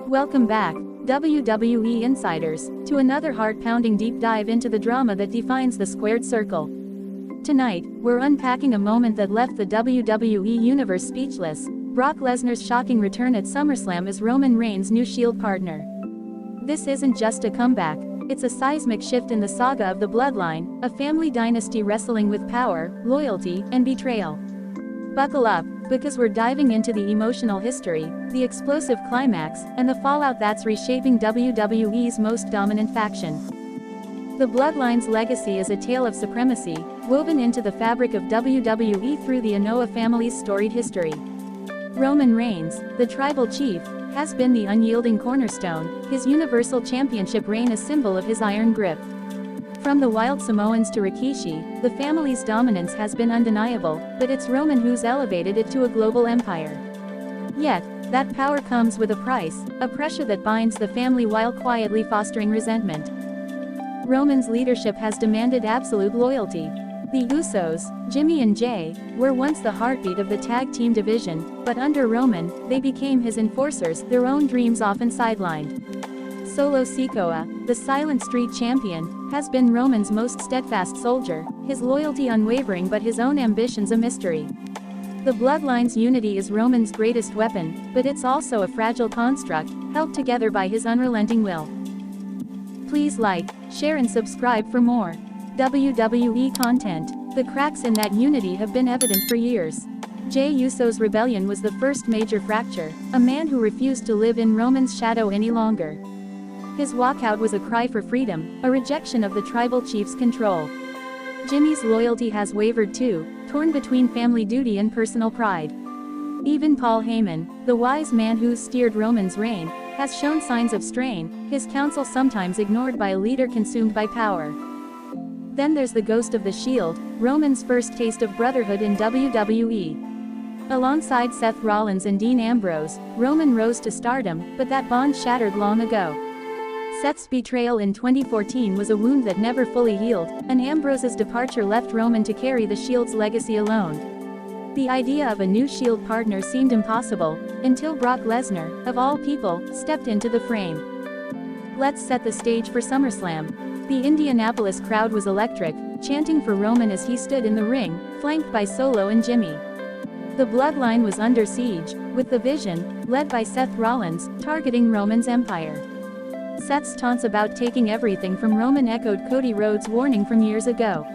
Welcome back, WWE Insiders, to another heart-pounding deep dive into the drama that defines the squared circle. Tonight, we're unpacking a moment that left the WWE Universe speechless: Brock Lesnar's shocking return at SummerSlam as Roman Reigns' new Shield partner. This isn't just a comeback, it's a seismic shift in the saga of the Bloodline, a family dynasty wrestling with power, loyalty, and betrayal. Buckle up, because we're diving into the emotional history, the explosive climax, and the fallout that's reshaping WWE's most dominant faction. The Bloodline's legacy is a tale of supremacy, woven into the fabric of WWE through the Anoa'i family's storied history. Roman Reigns, the tribal chief, has been the unyielding cornerstone, his Universal Championship reign a symbol of his iron grip. From the Wild Samoans to Rikishi, the family's dominance has been undeniable, but it's Roman who's elevated it to a global empire. Yet, that power comes with a price, a pressure that binds the family while quietly fostering resentment. Roman's leadership has demanded absolute loyalty. The Usos, Jimmy and Jay, were once the heartbeat of the tag team division, but under Roman, they became his enforcers, their own dreams often sidelined. Solo Sikoa, the Silent Street champion, has been Roman's most steadfast soldier, his loyalty unwavering but his own ambitions a mystery. The Bloodline's unity is Roman's greatest weapon, but it's also a fragile construct, held together by his unrelenting will. Please like, share and subscribe for more WWE content. The cracks in that unity have been evident for years. Jey Uso's rebellion was the first major fracture, a man who refused to live in Roman's shadow any longer. His walkout was a cry for freedom, a rejection of the tribal chief's control. Jimmy's loyalty has wavered too, torn between family duty and personal pride. Even Paul Heyman, the wise man who's steered Roman's reign, has shown signs of strain, his counsel sometimes ignored by a leader consumed by power. Then there's the ghost of the Shield, Roman's first taste of brotherhood in WWE. Alongside Seth Rollins and Dean Ambrose, Roman rose to stardom, but that bond shattered long ago. Seth's betrayal in 2014 was a wound that never fully healed, and Ambrose's departure left Roman to carry the Shield's legacy alone. The idea of a new Shield partner seemed impossible, until Brock Lesnar, of all people, stepped into the frame. Let's set the stage for SummerSlam. The Indianapolis crowd was electric, chanting for Roman as he stood in the ring, flanked by Solo and Jimmy. The Bloodline was under siege, with the Vision, led by Seth Rollins, targeting Roman's empire. Seth's taunts about taking everything from Roman echoed Cody Rhodes' warning from years ago.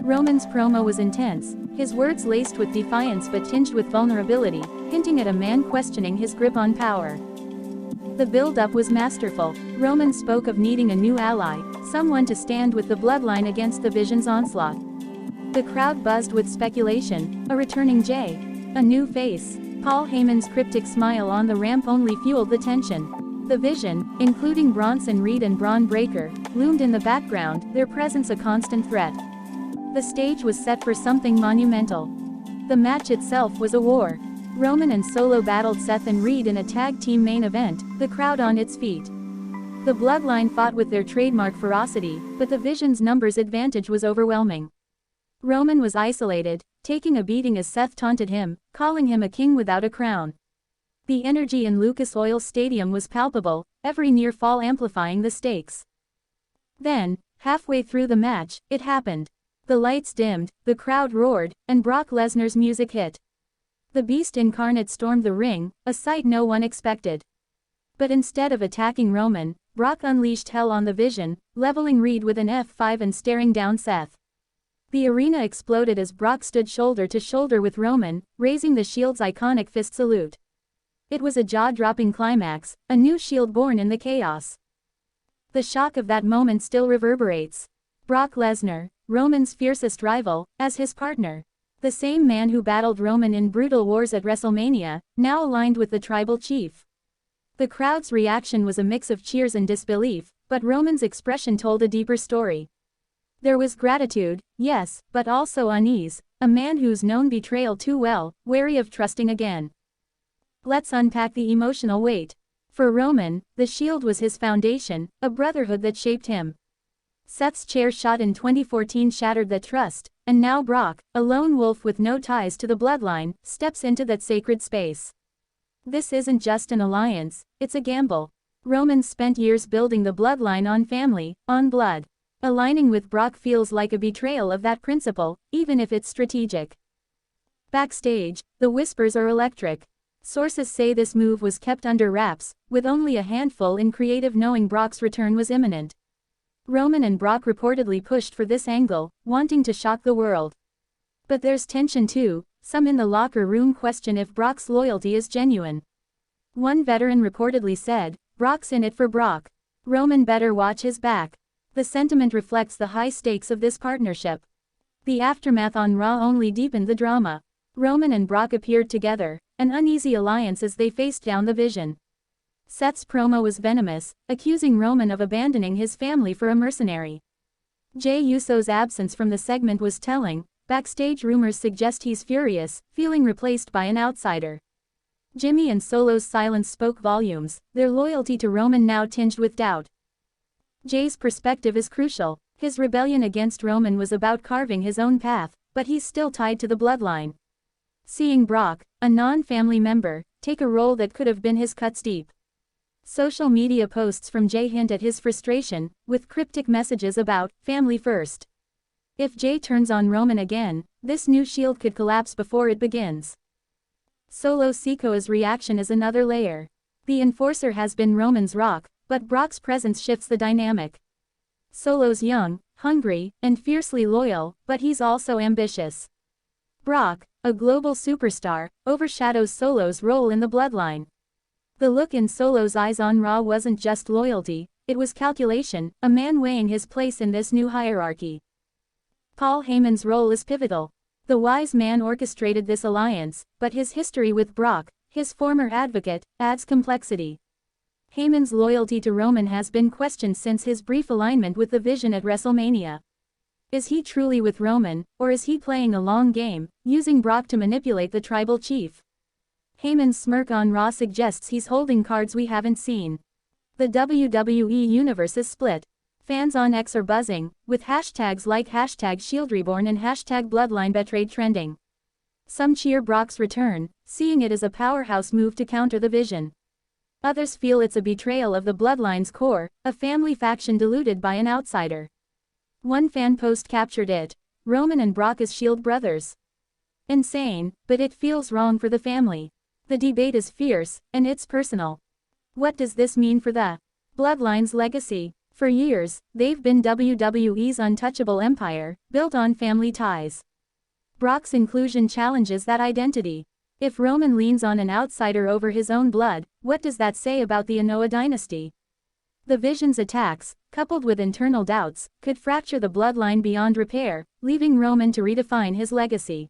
Roman's promo was intense, his words laced with defiance but tinged with vulnerability, hinting at a man questioning his grip on power. The build-up was masterful. Roman spoke of needing a new ally, someone to stand with the Bloodline against the Vision's onslaught. The crowd buzzed with speculation: a returning Jey, a new face. Paul Heyman's cryptic smile on the ramp only fueled the tension. The Vision, including Bronson Reed and Braun Breaker, loomed in the background, their presence a constant threat. The stage was set for something monumental. The match itself was a war. Roman and Solo battled Seth and Reed in a tag team main event, the crowd on its feet. The Bloodline fought with their trademark ferocity, but the Vision's numbers advantage was overwhelming. Roman was isolated, taking a beating as Seth taunted him, calling him a king without a crown. The energy in Lucas Oil Stadium was palpable, every near fall amplifying the stakes. Then, halfway through the match, it happened. The lights dimmed, the crowd roared, and Brock Lesnar's music hit. The Beast incarnate stormed the ring, a sight no one expected. But instead of attacking Roman, Brock unleashed hell on the Vision, leveling Reed with an F5 and staring down Seth. The arena exploded as Brock stood shoulder to shoulder with Roman, raising the Shield's iconic fist salute. It was a jaw-dropping climax, a new Shield born in the chaos. The shock of that moment still reverberates. Brock Lesnar, Roman's fiercest rival, as his partner. The same man who battled Roman in brutal wars at WrestleMania, now aligned with the tribal chief. The crowd's reaction was a mix of cheers and disbelief, but Roman's expression told a deeper story. There was gratitude, yes, but also unease, a man who's known betrayal too well, wary of trusting again. Let's unpack the emotional weight. For Roman, the Shield was his foundation, a brotherhood that shaped him. Seth's chair shot in 2014 shattered that trust, and now Brock, a lone wolf with no ties to the Bloodline, steps into that sacred space. This isn't just an alliance, it's a gamble. Roman spent years building the bloodline on family, on blood. Aligning with Brock feels like a betrayal of that principle, even if it's strategic. Backstage, the whispers are electric. Sources say this move was kept under wraps, with only a handful in creative knowing Brock's return was imminent. Roman and Brock reportedly pushed for this angle, wanting to shock the world. But there's tension too. Some in the locker room question if Brock's loyalty is genuine. One veteran reportedly said, "Brock's in it for Brock. Roman better watch his back." The sentiment reflects the high stakes of this partnership. The aftermath on Raw only deepened the drama. Roman and Brock appeared together, an uneasy alliance as they faced down the Vision. Seth's promo was venomous, accusing Roman of abandoning his family for a mercenary. Jey Uso's absence from the segment was telling. Backstage rumors suggest he's furious, feeling replaced by an outsider. Jimmy and Solo's silence spoke volumes, their loyalty to Roman now tinged with doubt. Jey's perspective is crucial. His rebellion against Roman was about carving his own path, but he's still tied to the bloodline. Seeing Brock, a non-family member, take a role that could have been his cuts deep. Social media posts from Jey hint at his frustration, with cryptic messages about family first. If Jey turns on Roman again, this new Shield could collapse before it begins. Solo Sikoa's reaction is another layer. The enforcer has been Roman's rock, but Brock's presence shifts the dynamic. Solo's young, hungry, and fiercely loyal, but he's also ambitious. Brock, a global superstar, overshadows Solo's role in the bloodline. The look in Solo's eyes on Raw wasn't just loyalty, it was calculation, a man weighing his place in this new hierarchy. Paul Heyman's role is pivotal. The wise man orchestrated this alliance, but his history with Brock, his former advocate, adds complexity. Heyman's loyalty to Roman has been questioned since his brief alignment with the Vision at WrestleMania. Is he truly with Roman, or is he playing a long game, using Brock to manipulate the tribal chief? Heyman's smirk on Raw suggests he's holding cards we haven't seen. The WWE universe is split. Fans on X are buzzing, with hashtags like #ShieldReborn and #BloodlineBetrayed trending. Some cheer Brock's return, seeing it as a powerhouse move to counter the Vision. Others feel it's a betrayal of the Bloodline's core, a family faction diluted by an outsider. One fan post captured it: Roman and Brock as Shield brothers. Insane, but it feels wrong for the family. The debate is fierce, and it's personal. What does this mean for the Bloodline's legacy? For years, they've been WWE's untouchable empire, built on family ties. Brock's inclusion challenges that identity. If Roman leans on an outsider over his own blood, what does that say about the Anoa'i dynasty? The Vision's attacks, coupled with internal doubts, could fracture the bloodline beyond repair, leaving Roman to redefine his legacy.